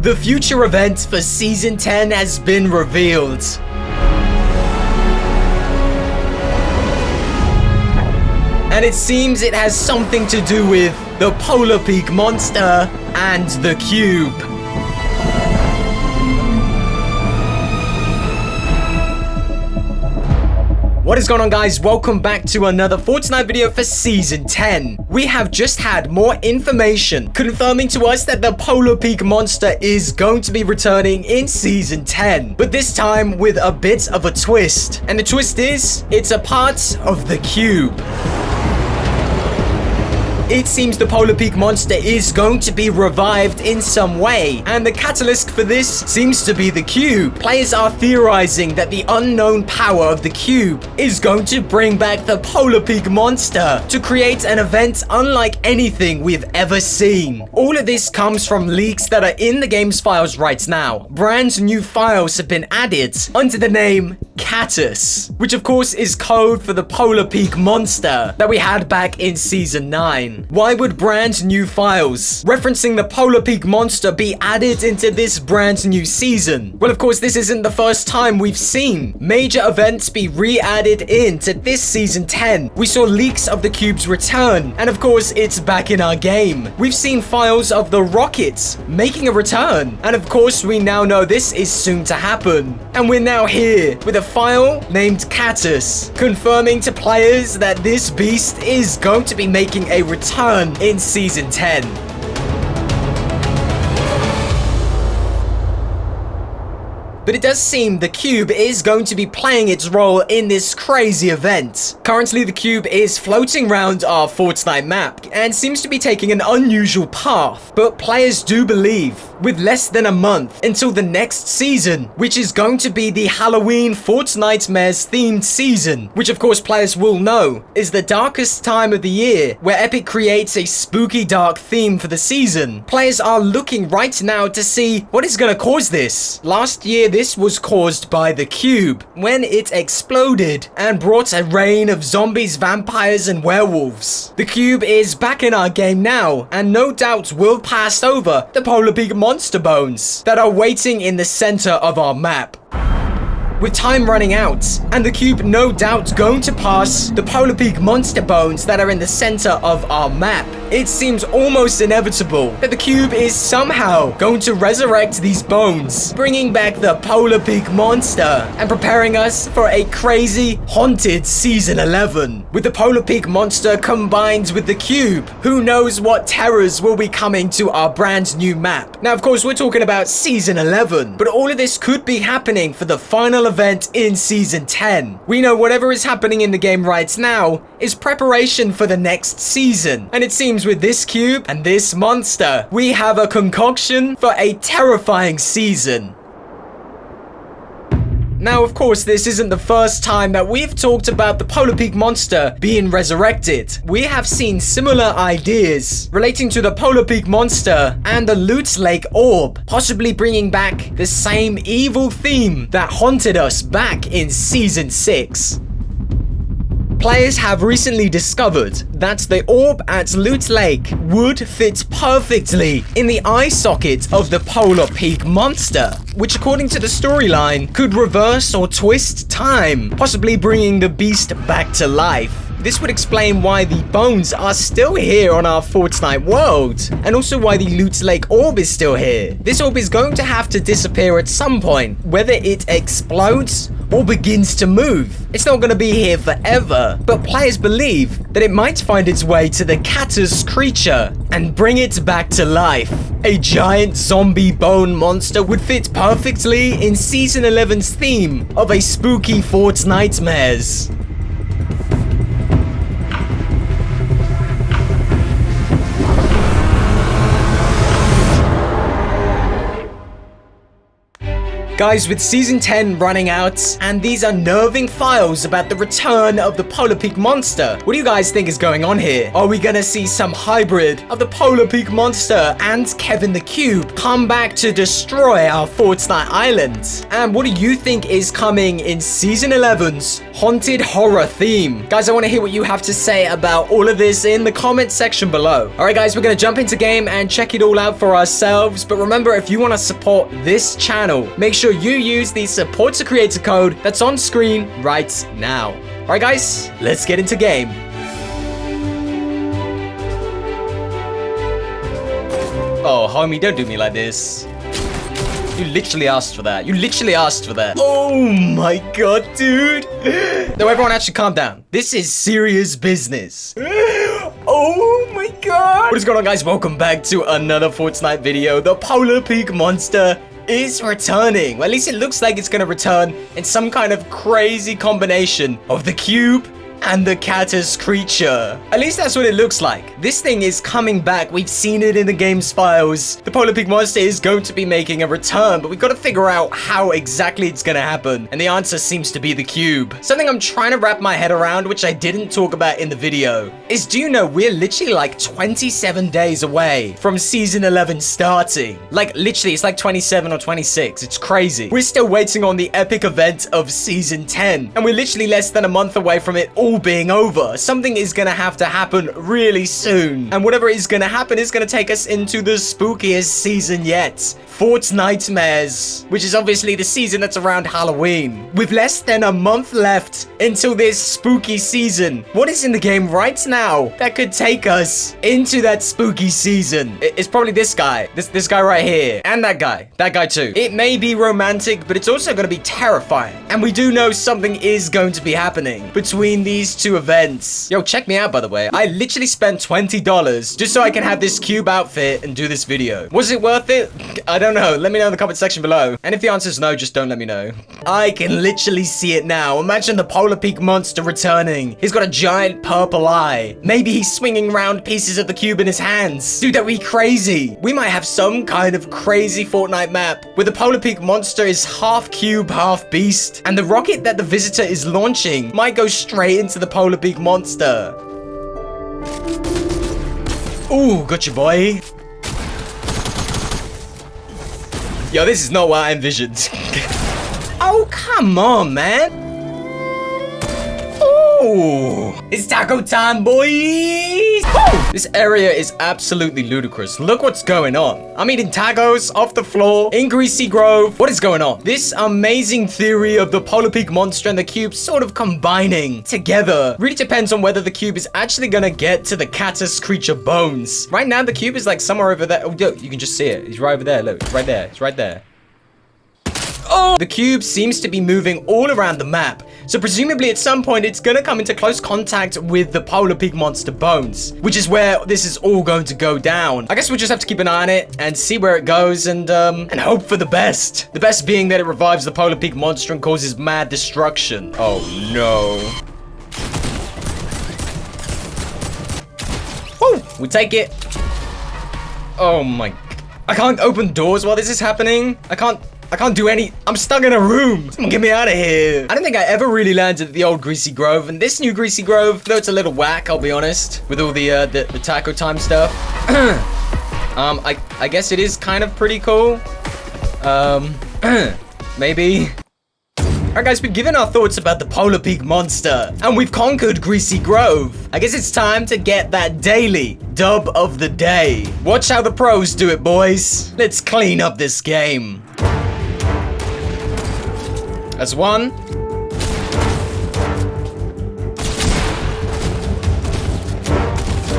The future event for Season 10 has been revealed. And it seems it has something to do with the Polar Peak monster and the cube. What is going on, guys? Welcome back to another Fortnite video for Season 10. We have just had more information confirming to us that the Polar Peak monster is going to be returning in Season 10. But this time with a bit of a twist. And the twist is, it's a part of the cube. It seems the Polar Peak monster is going to be revived in some way, and the catalyst for this seems to be the cube. Players are theorizing that the unknown power of the cube is going to bring back the Polar Peak monster to create an event unlike anything we've ever seen. All of this comes from leaks that are in the game's files right now. Brand new files have been added under the name Catus, which of course is code for the Polar Peak monster that we had back in Season 9. Why would brand new files referencing the Polar Peak monster be added into this brand new season? Well, of course, this isn't the first time we've seen major events be re-added into this Season 10. We saw leaks of the cube's return, and of course, it's back in our game. We've seen files of the rockets making a return, and of course, we now know this is soon to happen. And we're now here with a file named Catus, confirming to players that this beast is going to be making a return in Season 10. But it does seem the cube is going to be playing its role in this crazy event. Currently, the cube is floating around our Fortnite map and seems to be taking an unusual path. But players do believe, with less than a month until the next season, which is going to be the Halloween Fortnitemares themed season, which of course players will know is the darkest time of the year where Epic creates a spooky dark theme for the season. Players are looking right now to see what is going to cause this. Last year, this was caused by the cube when it exploded and brought a rain of zombies, vampires, and werewolves. The cube is back in our game now, and no doubt will pass over the Polar Peak monster bones that are waiting in the center of our map. With time running out, and the cube no doubt going to pass the Polar Peak monster bones that are in the center of our map, it seems almost inevitable that the cube is somehow going to resurrect these bones, bringing back the Polar Peak monster and preparing us for a crazy, haunted Season 11. With the Polar Peak monster combined with the cube, who knows what terrors will be coming to our brand new map. Now, of course, we're talking about Season 11, but all of this could be happening for the final event in Season 10. We know whatever is happening in the game right now is preparation for the next season, and it seems with this cube and this monster, we have a concoction for a terrifying season. Now, of course, this isn't the first time that we've talked about the Polar Peak monster being resurrected. We have seen similar ideas relating to the Polar Peak monster and the Loot Lake orb, possibly bringing back the same evil theme that haunted us back in Season 6. Players have recently discovered that the orb at Loot Lake would fit perfectly in the eye socket of the Polar Peak monster, which according to the storyline could reverse or twist time, possibly bringing the beast back to life. This would explain why the bones are still here on our Fortnite world, and also why the Loot Lake orb is still here. This orb is going to have to disappear at some point, whether it explodes or begins to move. It's not going to be here forever, but players believe that it might find its way to the Catus creature and bring it back to life. A giant zombie bone monster would fit perfectly in Season 11's theme of a spooky Fortnitemares. Guys, with Season 10 running out, and these unnerving files about the return of the Polar Peak Monster, what do you guys think is going on here? Are we gonna see some hybrid of the Polar Peak Monster and Kevin the Cube come back to destroy our Fortnite island? And what do you think is coming in Season 11's haunted horror theme? Guys, I want to hear what you have to say about all of this in the comment section below. Alright guys, we're gonna jump into game and check it all out for ourselves. But remember, if you want to support this channel, make sure you use the support to creator code that's on screen right now. Alright guys, let's get into game. Oh, homie, don't do me like this. You literally asked for that. You literally asked for that. Oh my god, dude. No, everyone actually calm down. This is serious business. Oh my god. What is going on, guys? Welcome back to another Fortnite video. The Polar Peak Monster is returning. Well, at least it looks like it's going to return in some kind of crazy combination of the cube and the Catus creature. At least that's what it looks like. This thing is coming back. We've seen it in the game's files. The Polar Peak Monster is going to be making a return, but we've got to figure out how exactly it's going to happen. And the answer seems to be the cube. Something I'm trying to wrap my head around, which I didn't talk about in the video, is do you know we're literally like 27 days away from Season 11 starting? Like literally, it's like 27 or 26. It's crazy. We're still waiting on the epic event of Season 10, and we're literally less than a month away from it all being over. Something is gonna have to happen really soon, and whatever is gonna happen is gonna take us into the spookiest season yet, Fortnitemares, which is obviously the season that's around Halloween. With less than a month left until this spooky season, what is in the game right now that could take us into that spooky season? It's probably this guy, this guy right here, and that guy too. It may be romantic, but it's also gonna be terrifying, and we do know something is going to be happening between these two events. Yo, check me out, by the way. I literally spent $20 just so I can have this cube outfit and do this video. Was it worth it? I don't know. Let me know in the comment section below. And if the answer is no, just don't let me know. I can literally see it now. Imagine the Polar Peak Monster returning. He's got a giant purple eye. Maybe he's swinging around pieces of the cube in his hands. Dude, that'd be crazy. We might have some kind of crazy Fortnite map where the Polar Peak Monster is half cube, half beast. And the rocket that the visitor is launching might go straight into the Polar Peak Monster. Ooh, gotcha, boy. Yo, this is not what I envisioned. Oh, come on, man. Oh, it's taco time, boys. Oh, this area is absolutely ludicrous. Look what's going on. I'm eating tacos off the floor in Greasy Grove. What is going on? This amazing theory of the Polar Peak Monster and the cube sort of combining together really depends on whether the cube is actually gonna get to the Catus creature bones. Right now, the cube is like somewhere over there. Oh, look, you can just see it. He's right over there. Look, it's right there. It's right there. Oh! The cube seems to be moving all around the map, so presumably at some point it's gonna come into close contact with the Polar Peak Monster bones, which is where this is all going to go down. I guess we'll just have to keep an eye on it and see where it goes and hope for the best. The best being that it revives the Polar Peak Monster and causes mad destruction. Oh no. Woo! We take it. Oh my. I can't open doors while this is happening. I can't do any. I'm stuck in a room. Someone get me out of here. I don't think I ever really landed at the old Greasy Grove, and this new Greasy Grove, though it's a little whack, I'll be honest, with all the taco time stuff. I guess it is kind of pretty cool. Maybe. Alright guys, we've given our thoughts about the Polar Peak Monster, and we've conquered Greasy Grove. I guess it's time to get that daily dub of the day. Watch how the pros do it, boys. Let's clean up this game. That's one.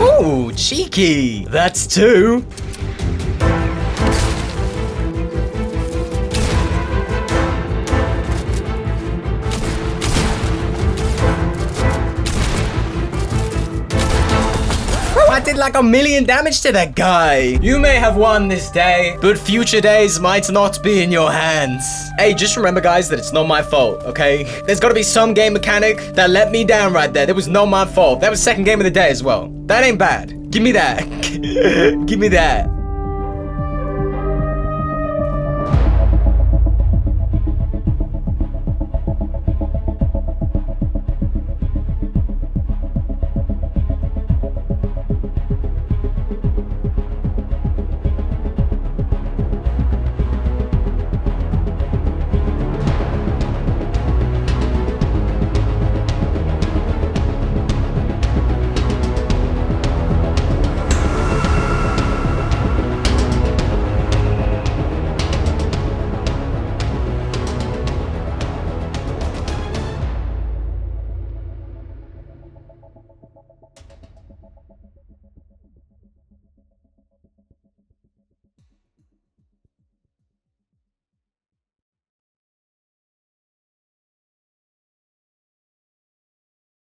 Ooh, cheeky. That's two. I did like 1,000,000 damage to that guy. You may have won this day, but future days might not be in your hands. Hey, just remember, guys, that it's not my fault, okay? There's got to be some game mechanic that let me down right there. That was not my fault. That was second game of the day as well. That ain't bad. Give me that. Give me that.